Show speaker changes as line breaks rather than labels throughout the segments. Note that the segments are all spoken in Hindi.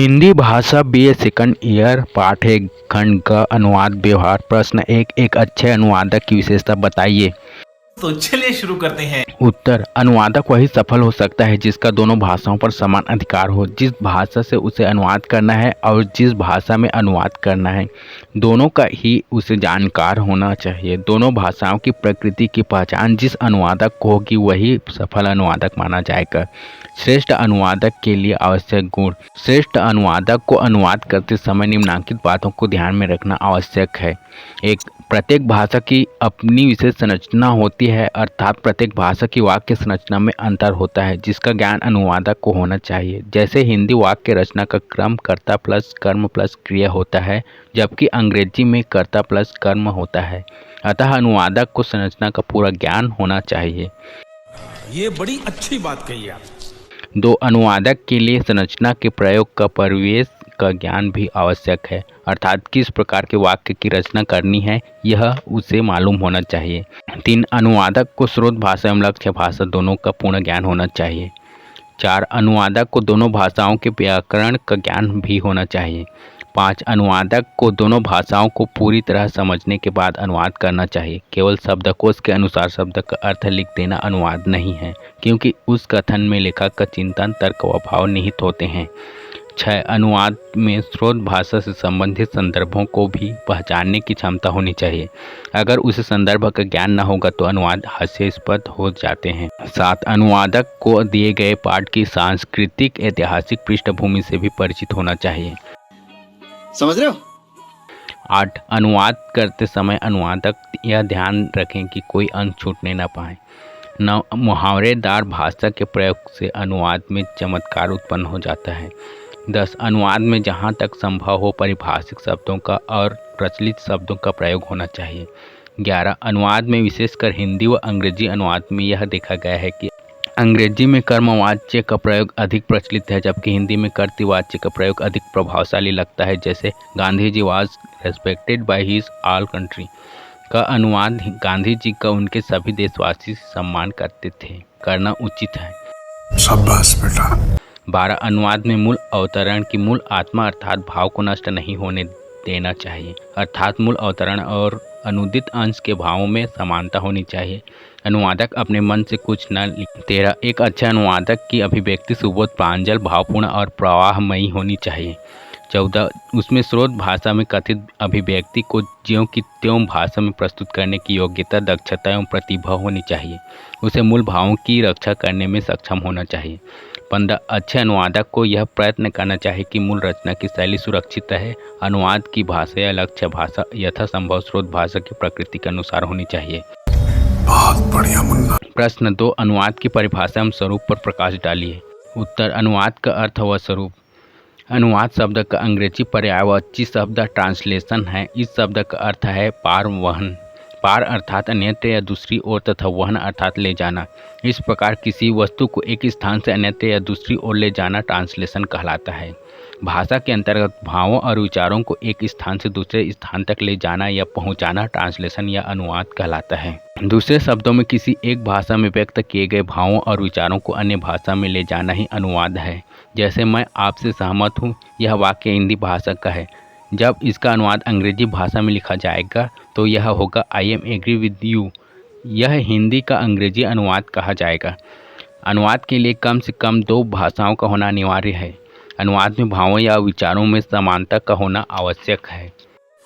हिंदी भाषा बीए सेकंड ईयर पाठ्यखंड का अनुवाद व्यवहार प्रश्न एक अच्छे अनुवादक की विशेषता बताइए।
तो चलिए शुरू करते हैं।
उत्तर, अनुवादक वही सफल हो सकता है जिसका दोनों भाषाओं पर समान अधिकार हो। जिस भाषा से उसे अनुवाद करना है और जिस भाषा में अनुवाद करना है, दोनों का ही उसे जानकार होना चाहिए। दोनों भाषाओं की प्रकृति की पहचान जिस अनुवादक को होगी वही सफल अनुवादक माना जाएगा। श्रेष्ठ अनुवादक के लिए आवश्यक गुण। श्रेष्ठ अनुवादक को अनुवाद करते समय निम्नलिखित बातों को ध्यान में रखना आवश्यक है। एक, प्रत्येक भाषा की अपनी विशेष संरचना होती है, अर्थात प्रत्येक भाषा की वाक्य संरचना में अंतर होता है जिसका ज्ञान अनुवादक को होना चाहिए। जैसे हिंदी वाक्य रचना का क्रम कर्ता प्लस कर्म प्लस क्रिया होता है, जबकि अंग्रेजी में कर्ता प्लस कर्म होता है। अतः अनुवादक को संरचना का पूरा ज्ञान होना चाहिए।
ये बड़ी अच्छी बात कही आप।
दो, अनुवादक के लिए संरचना के प्रयोग का परिवेश का ज्ञान भी आवश्यक है, अर्थात किस प्रकार के वाक्य की रचना करनी है यह उसे मालूम होना चाहिए। तीन, अनुवादक को स्रोत भाषा एवं लक्ष्य भाषा दोनों का पूर्ण ज्ञान होना चाहिए। चार, अनुवादक को दोनों भाषाओं के व्याकरण का ज्ञान भी होना चाहिए। पाँच, अनुवादक को दोनों भाषाओं को पूरी तरह समझने के बाद अनुवाद करना चाहिए। केवल शब्दकोश के अनुसार शब्द का अर्थ लिख देना अनुवाद नहीं है, क्योंकि उस कथन में लेखक का चिंतन, तर्क व भाव निहित होते हैं। 6, अनुवाद में स्रोत भाषा से संबंधित संदर्भों को भी पहचानने की क्षमता होनी चाहिए। अगर उसे संदर्भ का ज्ञान न होगा तो अनुवाद हास्यास्पद हो जाते हैं। 7, अनुवादक को दिए गए पाठ की सांस्कृतिक ऐतिहासिक पृष्ठभूमि से भी परिचित होना चाहिए।
समझ रहे हो?
8, अनुवाद करते समय अनुवादक यह ध्यान रखें कि कोई अंश छूटने न पाए। 9, मुहावरेदार भाषा के प्रयोग से अनुवाद में चमत्कार उत्पन्न हो जाता है। 10, अनुवाद में जहाँ तक संभव हो परिभाषिक शब्दों का और प्रचलित शब्दों का प्रयोग होना चाहिए। 11, अनुवाद में विशेषकर हिंदी व अंग्रेजी अनुवाद में यह देखा गया है कि अंग्रेजी में कर्मवाच्य का प्रयोग अधिक प्रचलित है, जबकि हिंदी में कर्तृवाच्य का प्रयोग अधिक प्रभावशाली लगता है। जैसे Gandhi ji was respected by his all country का अनुवाद गांधी जी का उनके सभी देशवासी सम्मान करते थे करना उचित है।
शाबाश बेटा।
12, अनुवाद में मूल अवतरण की मूल आत्मा अर्थात भाव को नष्ट नहीं होने देना चाहिए, अर्थात मूल अवतरण और अनुदित अंश के भावों में समानता होनी चाहिए। अनुवादक अपने मन से कुछ न लिखे। 13, एक अच्छे अनुवादक की अभिव्यक्ति सुबोध, प्रांजल, भावपूर्ण और प्रवाहमयी होनी चाहिए। 14, उसमें स्रोत भाषा में कथित अभिव्यक्ति को ज्यों की त्यों भाषा में प्रस्तुत करने की योग्यता, दक्षता एवं प्रतिभा होनी चाहिए। उसे मूल भावों की रक्षा करने में सक्षम होना चाहिए। 15, अच्छे अनुवादक को यह प्रयत्न करना चाहिए कि मूल रचना की शैली सुरक्षित रहे। अनुवाद की भाषा या लक्ष्य भाषा यथासंभव स्रोत भाषा की प्रकृति के अनुसार होनी चाहिए।
बहुत बढ़िया मुन्ना।
प्रश्न 2, अनुवाद की परिभाषा एवं स्वरूप पर प्रकाश डालिए। उत्तर, अनुवाद का अर्थ व स्वरूप। अनुवाद शब्द का अंग्रेजी पर्यायवाची शब्द ट्रांसलेशन है। इस शब्द का अर्थ है पार वहन। पार अर्थात अन्यत्र या दूसरी ओर तथा वहन अर्थात ले जाना। इस प्रकार किसी वस्तु को एक स्थान से अन्यत्र या दूसरी ओर ले जाना ट्रांसलेशन कहलाता है। भाषा के अंतर्गत भावों और विचारों को एक स्थान से दूसरे स्थान तक ले जाना या पहुंचाना ट्रांसलेशन या अनुवाद कहलाता है। दूसरे शब्दों में किसी एक भाषा में व्यक्त किए गए भावों और विचारों को अन्य भाषा में ले जाना ही अनुवाद है। जैसे मैं आपसे सहमत हूँ, यह वाक्य हिंदी भाषा का है। जब इसका अनुवाद अंग्रेजी भाषा में लिखा जाएगा तो यह होगा I am agree with you. यह हिंदी का अंग्रेजी अनुवाद कहा जाएगा। अनुवाद के लिए कम से कम 2 भाषाओं का होना अनिवार्य है। अनुवाद में भावों या विचारों में समानता का होना आवश्यक है।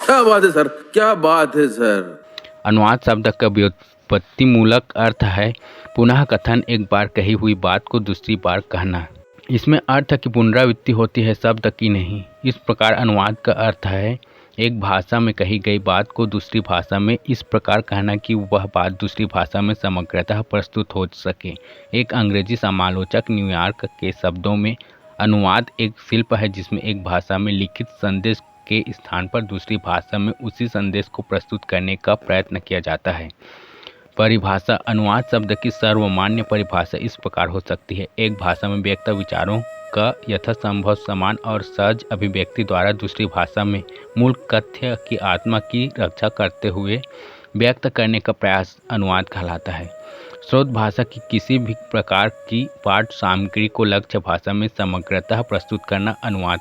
क्या बात है सर, क्या बात है सर।
अनुवाद शब्द का व्युत्पत्ति मूलक अर्थ है पुनः कथन, एक बार कही हुई बात को दूसरी बार कहना। इसमें अर्थ की पुनरावृत्ति होती है, शब्द की नहीं। इस प्रकार अनुवाद का अर्थ है एक भाषा में कही गई बात को दूसरी भाषा में इस प्रकार कहना कि वह बात दूसरी भाषा में समग्रतः प्रस्तुत हो सके। एक अंग्रेजी समालोचक न्यूयॉर्क के शब्दों में अनुवाद एक शिल्प है जिसमें एक भाषा में लिखित संदेश के स्थान पर दूसरी भाषा में उसी संदेश को प्रस्तुत करने का प्रयत्न किया जाता है। परिभाषा। अनुवाद शब्द की सर्वमान्य परिभाषा इस प्रकार हो सकती है, एक भाषा में व्यक्त विचारों का यथासंभव समान और सहज अभिव्यक्ति द्वारा दूसरी भाषा में मूल कथ्य की आत्मा की रक्षा करते हुए व्यक्त करने का प्रयास अनुवाद कहलाता है। स्रोत भाषा की किसी भी प्रकार की पाठ सामग्री को लक्ष्य भाषा में समग्रतः प्रस्तुत करना अनुवाद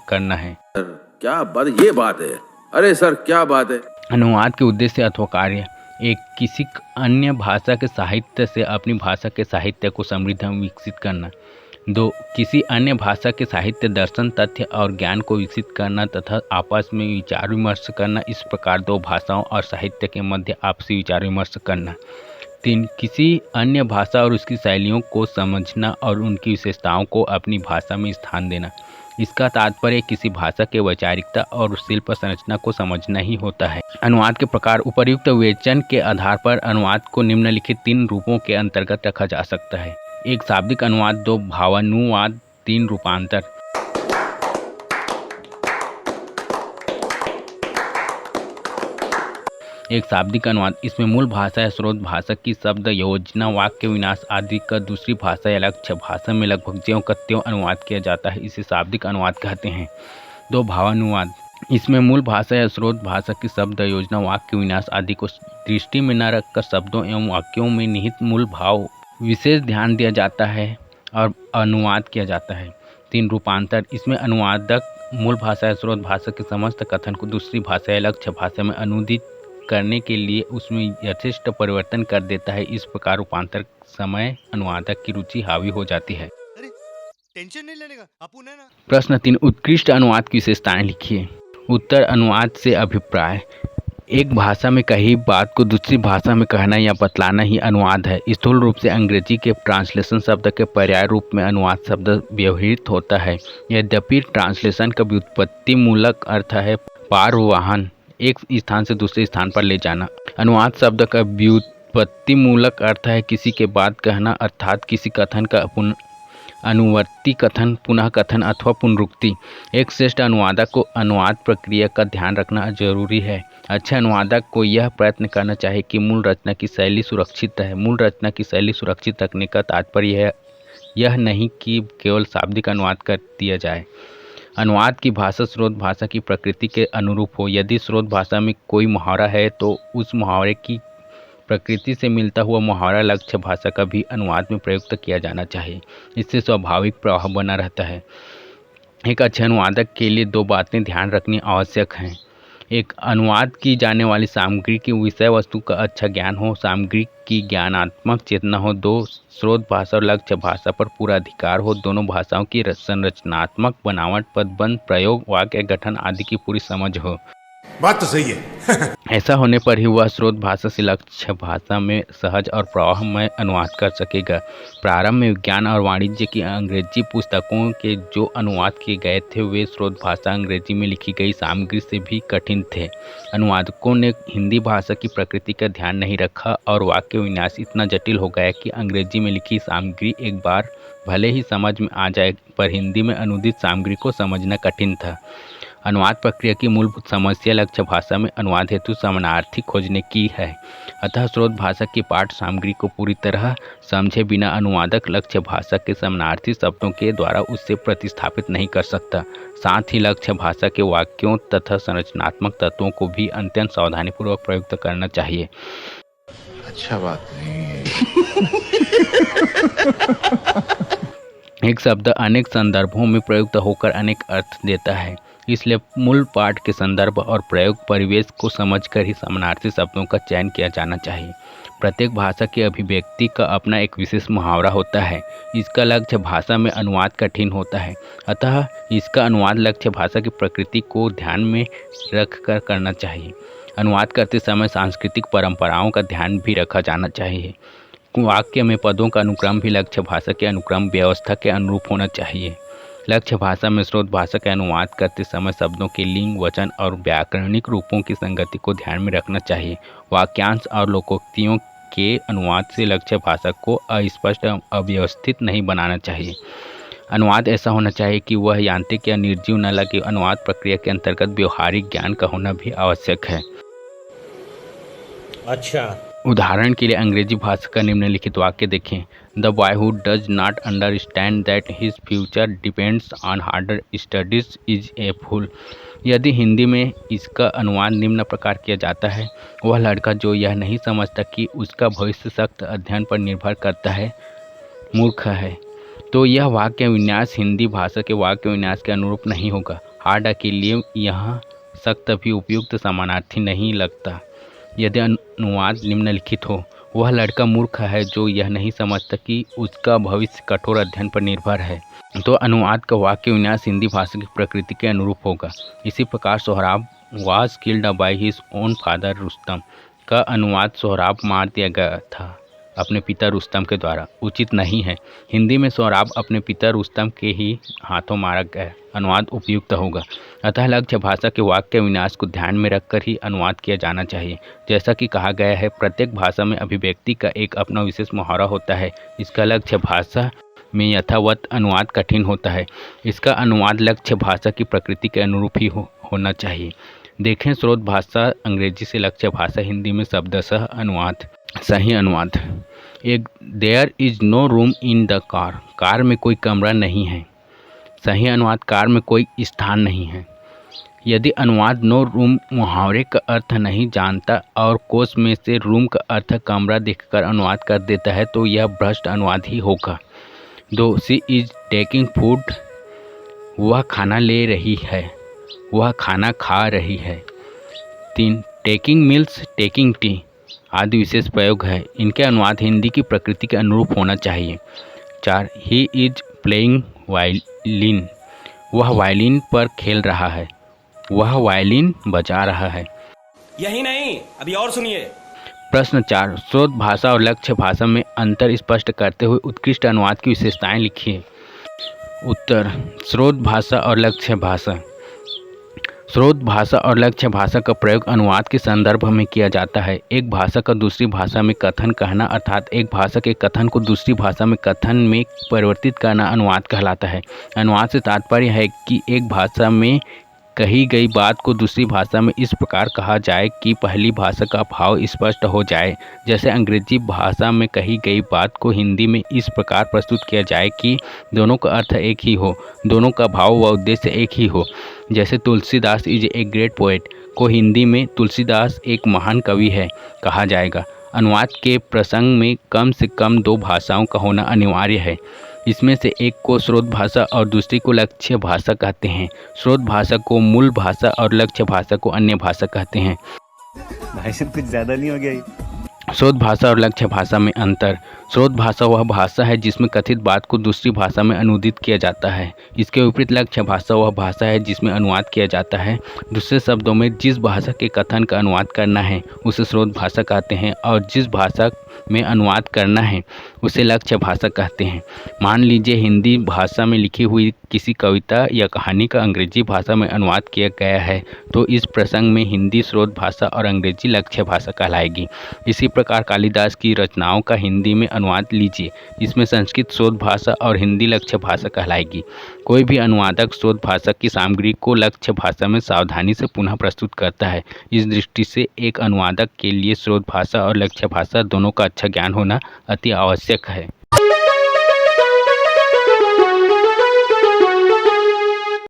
करना है।
क्या बात, ये बात है। अरे सर क्या बात है।
अनुवाद के उद्देश्य अथवा कार्य: एक, किसी अन्य भाषा के साहित्य से अपनी भाषा के साहित्य को समृद्ध एवं विकसित करना। 2, किसी अन्य भाषा के साहित्य, दर्शन, तथ्य और ज्ञान को विकसित करना तथा आपस में विचार विमर्श करना। इस प्रकार दो भाषाओं और साहित्य के मध्य आपसी विचार विमर्श करना। 3, किसी अन्य भाषा और उसकी शैलियों को समझना और उनकी विशेषताओं को अपनी भाषा में स्थान देना। इसका तात्पर्य किसी भाषा के वैचारिकता और शिल्प संरचना को समझना ही होता है। अनुवाद के प्रकार: उपर्युक्त विवेचन के आधार पर अनुवाद को निम्नलिखित 3 रूपों के अंतर्गत रखा जा सकता है। 1, शाब्दिक अनुवाद। 2, भावानुवाद। 3, रूपांतर। एक शाब्दिक अनुवाद: इसमें मूल भाषा या स्रोत भाषा की शब्द योजना, वाक्य विन्यास आदि का दूसरी भाषा या लक्ष्य भाषा में लगभग ज्यों का त्यों अनुवाद किया जाता है, इसे शाब्दिक अनुवाद कहते हैं। 2, भावानुवाद: इसमें मूल भाषा या स्रोत भाषा की शब्द योजना, वाक्य विन्यास आदि को दृष्टि में न रखकर शब्दों एवं वाक्यों में निहित मूल भाव विशेष ध्यान दिया जाता है और अनुवाद किया जाता है। 3, रूपांतर: इसमें अनुवादक मूल भाषा या स्रोत भाषा के समस्त कथन को दूसरी भाषा या लक्ष्य भाषा में अनुदित करने के लिए उसमें यथेष्ट परिवर्तन कर देता है। इस प्रकार रूपांतर समय अनुवादक की रुचि हावी हो जाती है।
टेंशन नहीं लेने का, अपुन है ना।
प्रश्न 3, उत्कृष्ट अनुवाद की विशेषताएं लिखिए। उत्तर: अनुवाद से अभिप्राय: एक भाषा में कही बात को दूसरी भाषा में कहना या बतलाना ही अनुवाद है। स्थूल रूप से अंग्रेजी के ट्रांसलेशन शब्द के पर्याय रूप में अनुवाद शब्द व्यवहृत होता है। यद्यपि ट्रांसलेशन का व्युत्पत्ति मूलक अर्थ है पारवाहन, एक स्थान से दूसरे स्थान पर ले जाना। अनुवाद शब्द का व्युत्पत्ति मूलक अर्थ है किसी के बाद कहना, अर्थात किसी कथन का अनुवर्ती कथन, पुनः कथन अथवा पुनरुक्ति। एक श्रेष्ठ अनुवादक को अनुवाद प्रक्रिया का ध्यान रखना जरूरी है। अच्छे अनुवादक को यह प्रयत्न करना चाहिए कि मूल रचना की शैली सुरक्षित रहे। मूल रचना की शैली सुरक्षित रखने का तात्पर्य यह नहीं कि केवल शाब्दिक अनुवाद कर दिया जाए। अनुवाद की भाषा स्रोत भाषा की प्रकृति के अनुरूप हो। यदि स्रोत भाषा में कोई मुहावरा है तो उस मुहावरे की प्रकृति से मिलता हुआ मुहावरा लक्ष्य भाषा का भी अनुवाद में प्रयुक्त किया जाना चाहिए। इससे स्वाभाविक प्रवाह बना रहता है। एक अच्छे अनुवादक के लिए 2 बातें ध्यान रखनी आवश्यक हैं। 1, अनुवाद की जाने वाली सामग्री की विषय वस्तु का अच्छा ज्ञान हो, सामग्री की ज्ञानात्मक चेतना हो। 2, स्रोत भाषा और लक्ष्य भाषा पर पूरा अधिकार हो। दोनों भाषाओं की संरचनात्मक बनावट, पदबंध, प्रयोग, वाक्य गठन आदि की पूरी समझ हो।
बात तो सही है।
ऐसा होने पर ही वह स्रोत भाषा से लक्ष्य भाषा में सहज और प्रवाहमय अनुवाद कर सकेगा। प्रारंभ में विज्ञान और वाणिज्य की अंग्रेजी पुस्तकों के जो अनुवाद किए गए थे वे स्रोत भाषा अंग्रेजी में लिखी गई सामग्री से भी कठिन थे। अनुवादकों ने हिंदी भाषा की प्रकृति का ध्यान नहीं रखा और वाक्य विन्यास इतना जटिल हो गया कि अंग्रेजी में लिखी सामग्री एक बार भले ही समझ में आ जाए पर हिंदी में अनुदित सामग्री को समझना कठिन था। अनुवाद प्रक्रिया की मूलभूत समस्या लक्ष्य भाषा में अनुवाद हेतु समानार्थी खोजने की है। अतः स्रोत भाषा की पाठ सामग्री को पूरी तरह समझे बिना अनुवादक लक्ष्य भाषा के समानार्थी शब्दों के द्वारा उससे प्रतिस्थापित नहीं कर सकता। साथ ही लक्ष्य भाषा के वाक्यों तथा संरचनात्मक तत्वों को भी अत्यंत सावधानीपूर्वक प्रयुक्त करना चाहिए।
अच्छा बात नहीं है।
एक शब्द अनेक संदर्भों में प्रयुक्त होकर अनेक अर्थ देता है, इसलिए मूल पाठ के संदर्भ और प्रयोग परिवेश को समझकर ही समानार्थी शब्दों का चयन किया जाना चाहिए। प्रत्येक भाषा की अभिव्यक्ति का अपना एक विशेष मुहावरा होता है। इसका लक्ष्य भाषा में अनुवाद कठिन होता है, अतः इसका अनुवाद लक्ष्य भाषा की प्रकृति को ध्यान में रखकर करना चाहिए। अनुवाद करते समय सांस्कृतिक परंपराओं का ध्यान भी रखा जाना चाहिए। वाक्य में पदों का अनुक्रम भी लक्ष्य भाषा के अनुक्रम व्यवस्था के अनुरूप होना चाहिए। लक्ष्य भाषा में स्रोत भाषा का अनुवाद करते समय शब्दों के लिंग, वचन और व्याकरणिक रूपों की संगति को ध्यान में रखना चाहिए। वाक्यांश और लोकोक्तियों के अनुवाद से लक्ष्य भाषा को अस्पष्ट अव्यवस्थित नहीं बनाना चाहिए। अनुवाद ऐसा होना चाहिए कि वह यांत्रिक या निर्जीव न लगे। अनुवाद प्रक्रिया के अंतर्गत व्यवहारिक ज्ञान का होना भी आवश्यक है।
अच्छा,
उदाहरण के लिए अंग्रेजी भाषा का निम्नलिखित वाक्य देखें। The boy who does not understand that his future depends on harder studies is a fool. यदि हिंदी में इसका अनुवाद निम्न प्रकार किया जाता है, वह लड़का जो यह नहीं समझता कि उसका भविष्य सख्त अध्ययन पर निर्भर करता है, मूर्ख है। तो यह वाक्य विन्यास हिंदी भाषा के वाक्य विन्यास के अनुरूप नहीं होगा। हार्डा के लिए यहाँ सख्त भी उपयुक्त समानार्थी नहीं लगता। यदि अनुवाद निम्नलिखित हो, वह लड़का मूर्ख है जो यह नहीं समझता कि उसका भविष्य कठोर अध्ययन पर निर्भर है, तो अनुवाद का वाक्य विन्यास हिंदी भाषा की प्रकृति के अनुरूप होगा। इसी प्रकार Sohrab was killed by his own father Rustam का अनुवाद सोहराब मार दिया गया था अपने पिता रुस्तम के द्वारा उचित नहीं है। हिंदी में सोहराब अपने पिता रुस्तम के ही हाथों मारा गया अनुवाद उपयुक्त होगा। अतः लक्ष्य भाषा के वाक्य विन्यास को ध्यान में रखकर ही अनुवाद किया जाना चाहिए। जैसा कि कहा गया है, प्रत्येक भाषा में अभिव्यक्ति का एक अपना विशेष मुहावरा होता है। इसका लक्ष्य भाषा में यथावत अनुवाद कठिन होता है। इसका अनुवाद लक्ष्य भाषा की प्रकृति के अनुरूप ही होना चाहिए। देखें स्रोत भाषा अंग्रेजी से लक्ष्य भाषा हिंदी में शब्दशः अनुवाद। सही अनुवाद। एक there is no room in the car, car में कोई कमरा नहीं है। सही अनुवाद, कार में कोई स्थान नहीं है। यदि अनुवाद नो रूम मुहावरे का अर्थ नहीं जानता और कोश में से रूम का अर्थ कमरा देखकर अनुवाद कर देता है, तो यह भ्रष्ट अनुवाद ही होगा। 2 शी इज टेकिंग फूड, वह खाना ले रही है, वह खाना खा रही है। 3 टेकिंग मिल्स, टेकिंग टी आदि विशेष प्रयोग है। इनके अनुवाद हिंदी की प्रकृति के अनुरूप होना चाहिए। 4 ही इज प्लेइंग वायलिन, वह वायलिन पर खेल रहा है, वह वायलिन बजा रहा है।
यही नहीं, अभी और सुनिए।
प्रश्न 4 स्रोत भाषा और लक्ष्य भाषा में अंतर स्पष्ट करते हुए उत्कृष्ट अनुवाद की विशेषताएं लिखिए। उत्तर स्रोत भाषा और लक्ष्य भाषा। स्रोत भाषा और लक्ष्य भाषा का प्रयोग अनुवाद के संदर्भ में किया जाता है। एक भाषा का दूसरी भाषा में कथन कहना अर्थात एक भाषा के कथन को दूसरी भाषा में कथन में परिवर्तित करना अनुवाद कहलाता है। अनुवाद से तात्पर्य है कि एक भाषा में कही गई बात को दूसरी भाषा में इस प्रकार कहा जाए कि पहली भाषा का भाव स्पष्ट हो जाए। जैसे अंग्रेजी भाषा में कही गई बात को हिंदी में इस प्रकार प्रस्तुत किया जाए कि दोनों का अर्थ एक ही हो, दोनों का भाव व उद्देश्य एक ही हो। जैसे Tulsidas is a great poet को हिंदी में तुलसीदास एक महान कवि है कहा जाएगा। अनुवाद के प्रसंग में कम से कम 2 भाषाओं का होना अनिवार्य है। इसमें से एक को स्रोत भाषा और दूसरी को लक्ष्य भाषा कहते हैं। स्रोत भाषा को मूल भाषा और लक्ष्य भाषा को अन्य भाषा कहते हैं।
भाई साहब कुछ ज़्यादा नहीं हो गया ये?
स्रोत भाषा और लक्ष्य भाषा में अंतर। स्रोत भाषा वह भाषा है जिसमें कथित बात को दूसरी भाषा में अनुदित किया जाता है। इसके विपरीत लक्ष्य भाषा वह भाषा है जिसमें अनुवाद किया जाता है। दूसरे शब्दों में जिस भाषा के कथन का अनुवाद करना है उसे स्रोत भाषा कहते हैं और जिस भाषा में अनुवाद करना है उसे लक्ष्य भाषा कहते हैं। मान लीजिए हिंदी भाषा में लिखी हुई किसी कविता या कहानी का अंग्रेजी भाषा में अनुवाद किया गया है, तो इस प्रसंग में हिंदी स्रोत भाषा और अंग्रेजी लक्ष्य भाषा कहलाएगी। इसी प्रकार कालिदास की रचनाओं का हिंदी में अनुवाद लीजिए, इसमें संस्कृत स्रोत भाषा और हिंदी लक्ष्य भाषा कहलाएगी। कोई भी अनुवादक स्रोत भाषा की सामग्री को लक्ष्य भाषा में सावधानी से पुनः प्रस्तुत करता है। इस दृष्टि से एक अनुवादक के लिए स्रोत भाषा और लक्ष्य भाषा दोनों का अच्छा ज्ञान होना अति आवश्यक है।